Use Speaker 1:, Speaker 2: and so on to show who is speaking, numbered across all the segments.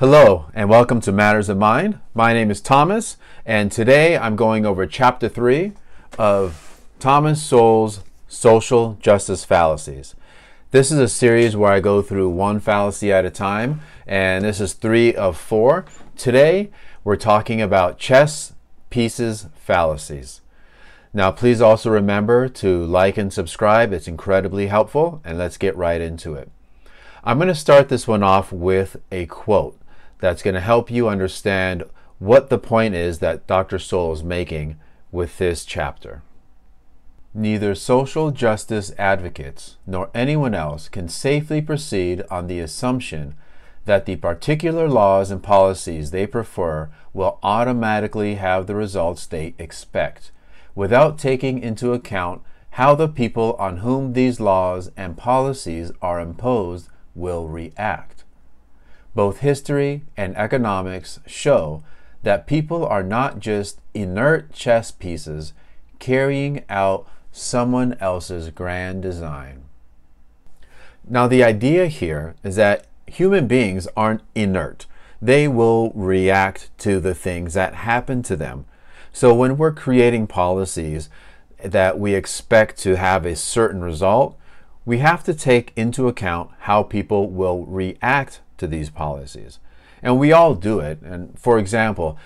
Speaker 1: Hello and welcome to Matters of Mind. My name is Thomas and today I'm going over Chapter 3 of Thomas Sowell's Social Justice Fallacies. This is a series where I go through one fallacy at a time, and this is 3 of 4. Today we're talking about chess pieces fallacies. Now please also remember to like and subscribe. It's incredibly helpful, and let's get right into it. I'm going to start this one off with a quote that's going to help you understand what the point is that Dr. Sowell is making with this chapter. Neither social justice advocates nor anyone else can safely proceed on the assumption that the particular laws and policies they prefer will automatically have the results they expect, without taking into account how the people on whom these laws and policies are imposed will react. Both history and economics show that people are not just inert chess pieces carrying out someone else's grand design. Now, the idea here is that human beings aren't inert. They will react to the things that happen to them. So when we're creating policies that we expect to have a certain result, we have to take into account how people will react to these policies. And we all do it. And for example,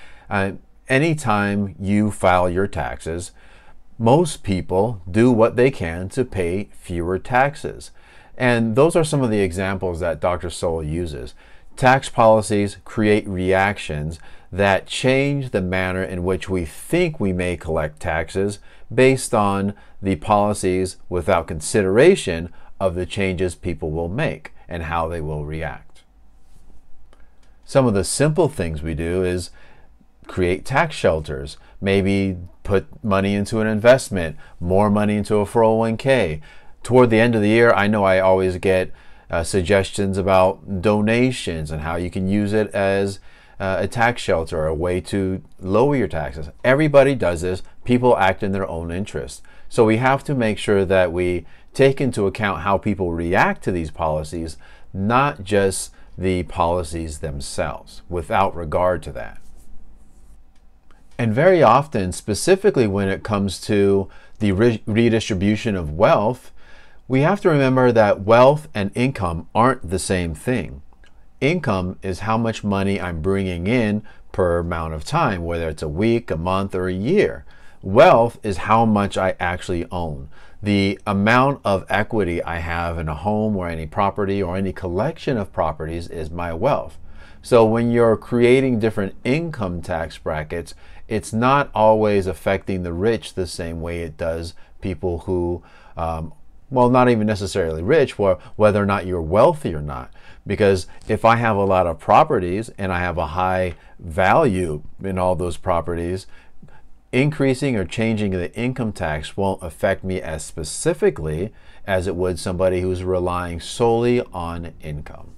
Speaker 1: anytime you file your taxes, most people do what they can to pay fewer taxes. And those are some of the examples that Dr. Sowell uses. Tax policies create reactions that change the manner in which we think we may collect taxes based on the policies without consideration of the changes people will make and how they will react. Some of the simple things we do is create tax shelters, maybe put money into an investment, more money into a 401k. Toward the end of the year, I know I always get suggestions about donations and how you can use it as a tax shelter or a way to lower your taxes. Everybody does this. People act in their own interest. So we have to make sure that we take into account how people react to these policies, not just the policies themselves, without regard to that. And very often, specifically when it comes to the redistribution of wealth, we have to remember that wealth and income aren't the same thing. Income is how much money I'm bringing in per amount of time, whether it's a week, a month, or a year. Wealth is how much I actually own. The amount of equity I have in a home or any property or any collection of properties is my wealth. So when you're creating different income tax brackets, it's not always affecting the rich the same way it does people who, well, not even necessarily rich, whether or not you're wealthy or not. Because if I have a lot of properties and I have a high value in all those properties, increasing or changing the income tax won't affect me as specifically as it would somebody who's relying solely on income.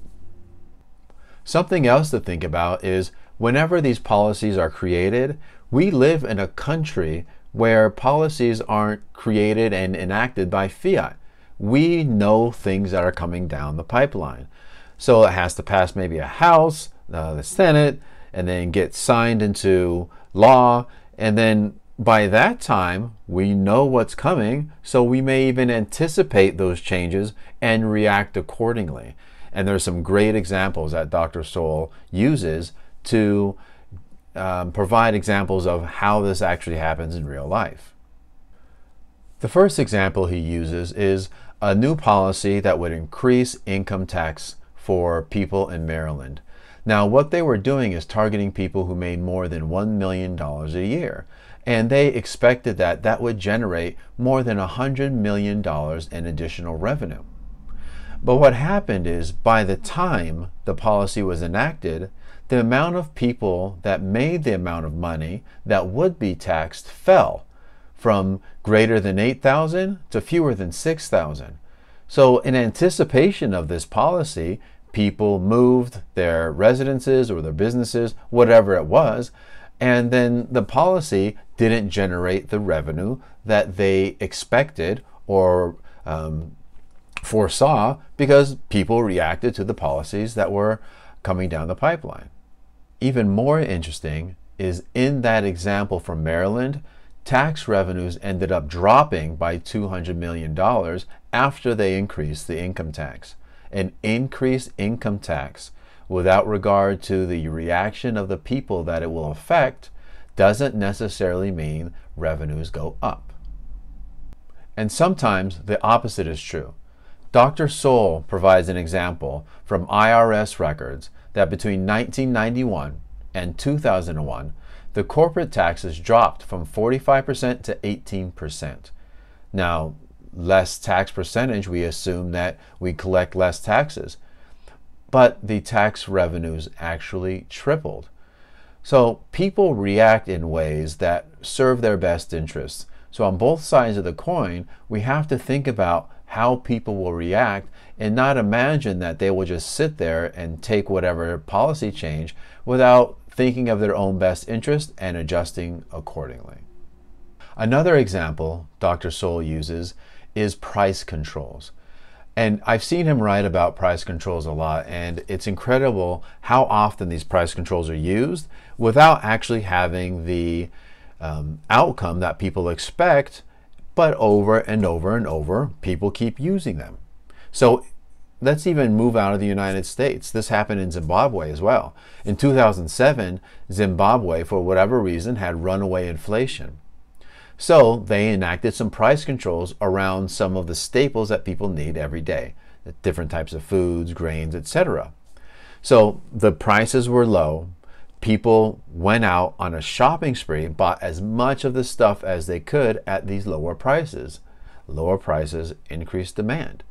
Speaker 1: Something else to think about is whenever these policies are created, we live in a country where policies aren't created and enacted by fiat. We know things that are coming down the pipeline. So it has to pass maybe a House, the Senate, and then get signed into law. And then by that time, we know what's coming, so we may even anticipate those changes and react accordingly. And there's some great examples that Dr. Sowell uses to provide examples of how this actually happens in real life. The first example he uses is a new policy that would increase income tax for people in Maryland. Now, what they were doing is targeting people who made more than $1 million a year. And they expected that that would generate more than $100 million in additional revenue. But what happened is, by the time the policy was enacted, the amount of people that made the amount of money that would be taxed fell from greater than 8,000 to fewer than 6,000. So in anticipation of this policy, people moved their residences or their businesses, whatever it was, and then the policy didn't generate the revenue that they expected or foresaw, because people reacted to the policies that were coming down the pipeline. Even more interesting is in that example from Maryland, tax revenues ended up dropping by $200 million after they increased the income tax. An increased income tax, without regard to the reaction of the people that it will affect, doesn't necessarily mean revenues go up. And sometimes the opposite is true. Dr. Sowell provides an example from IRS records that between 1991 and 2001, the corporate taxes dropped from 45% to 18%. Now, less tax percentage, we assume that we collect less taxes, but the tax revenues actually tripled. So people react in ways that serve their best interests. So on both sides of the coin, we have to think about how people will react and not imagine that they will just sit there and take whatever policy change without thinking of their own best interest and adjusting accordingly. Another example Dr. Sowell uses is price controls. And I've seen him write about price controls a lot, and it's incredible how often these price controls are used without actually having the outcome that people expect, but over and over and over, people keep using them. So let's even move out of the United States. This happened in Zimbabwe as well. In 2007, Zimbabwe, for whatever reason, had runaway inflation. So they enacted some price controls around some of the staples that people need every day, different types of foods, grains, etc. So the prices were low. People went out on a shopping spree and bought as much of the stuff as they could at these lower prices. Lower prices increased demand.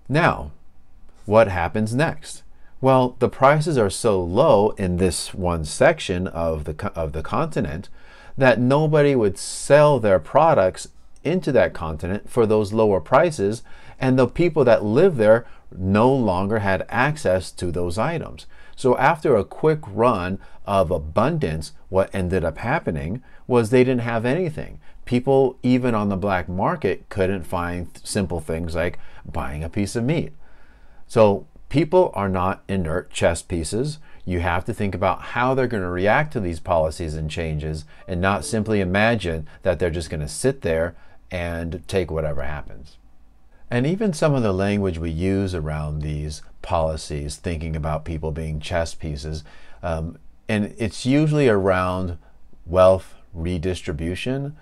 Speaker 1: Now, what happens next? Well, the prices are so low in this one section of the continent that nobody would sell their products into that continent for those lower prices, and the people that live there no longer had access to those items. So after a quick run of abundance, what ended up happening was they didn't have anything. People, even on the black market, couldn't find simple things like buying a piece of meat. So people are not inert chess pieces. You have to think about how they're going to react to these policies and changes, and not simply imagine that they're just going to sit there and take whatever happens. And even some of the language we use around these policies, thinking about people being chess pieces, and it's usually around wealth redistribution.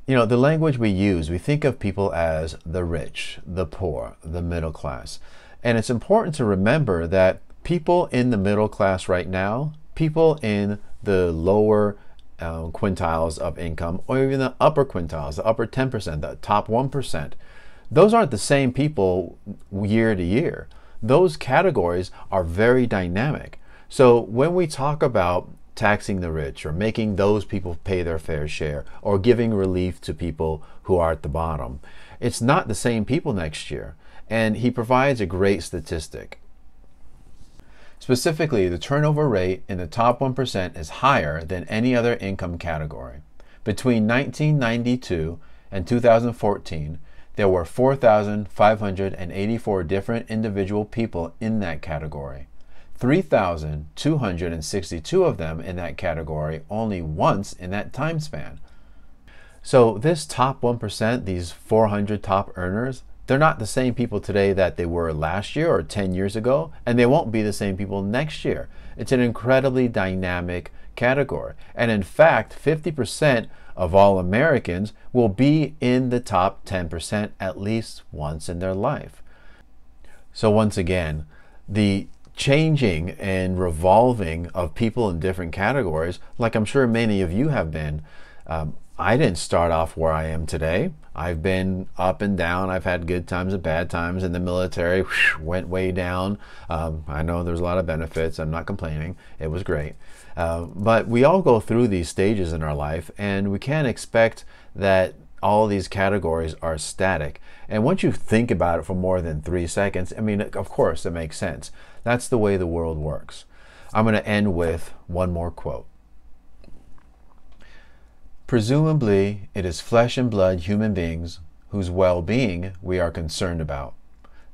Speaker 1: You know, the language we use, we think of people as the rich, the poor, the middle class. And it's important to remember that people in the middle class right now, people in the lower quintiles of income, or even the upper quintiles, the upper 10%, the top 1%, those aren't the same people year to year. Those categories are very dynamic. So when we talk about taxing the rich or making those people pay their fair share or giving relief to people who are at the bottom, it's not the same people next year. And he provides a great statistic. Specifically, the turnover rate in the top 1% is higher than any other income category. Between 1992 and 2014, there were 4,584 different individual people in that category. 3,262 of them in that category only once in that time span. So this top 1%, these 400 top earners, they're not the same people today that they were last year or 10 years ago, and they won't be the same people next year. It's an incredibly dynamic category. And in fact, 50% of all Americans will be in the top 10% at least once in their life. So once again, the changing and revolving of people in different categories, like I'm sure many of you have been, I didn't start off where I am today. I've been up and down. I've had good times and bad times. In the military, went way down. I know there's a lot of benefits. I'm not complaining. It was great. But we all go through these stages in our life, and we can't expect that all these categories are static. And once you think about it for more than 3 seconds, I mean, of course, it makes sense. That's the way the world works. I'm going to end with one more quote. Presumably, it is flesh and blood human beings whose well-being we are concerned about.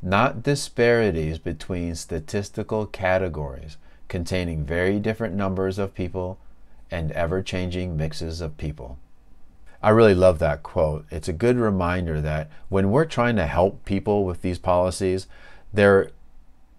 Speaker 1: not disparities between statistical categories containing very different numbers of people and ever-changing mixes of people. I really love that quote. It's a good reminder that when we're trying to help people with these policies, they're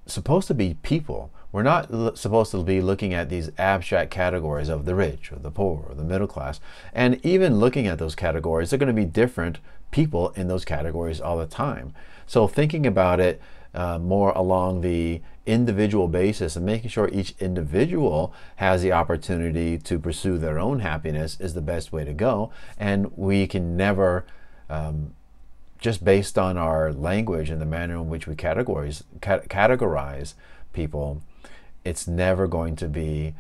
Speaker 1: supposed to be people. We're not supposed to be looking at these abstract categories of the rich or the poor or the middle class. And even looking at those categories, they're going to be different people in those categories all the time. So thinking about it more along the individual basis and making sure each individual has the opportunity to pursue their own happiness is the best way to go. And we can never, just based on our language and the manner in which we categorize people, it's never going to be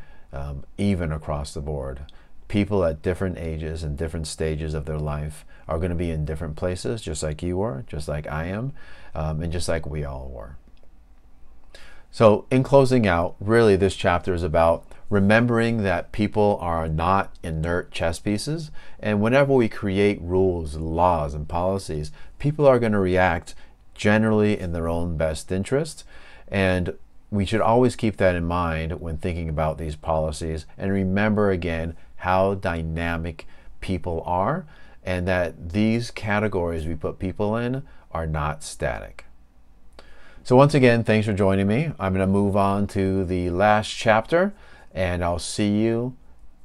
Speaker 1: even across the board. People at different ages and different stages of their life are going to be in different places, just like you were, just like I am, and just like we all were. So in closing out, really this chapter is about remembering that people are not inert chess pieces, and whenever we create rules, laws, and policies, people are going to react generally in their own best interest, and we should always keep that in mind when thinking about these policies, and remember again how dynamic people are, and that these categories we put people in are not static. So once again, thanks for joining me. I'm going to move on to the last chapter, and I'll see you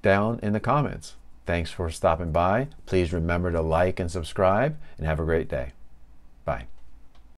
Speaker 1: down in the comments. Thanks for stopping by. Please remember to like and subscribe, and have a great day. Bye.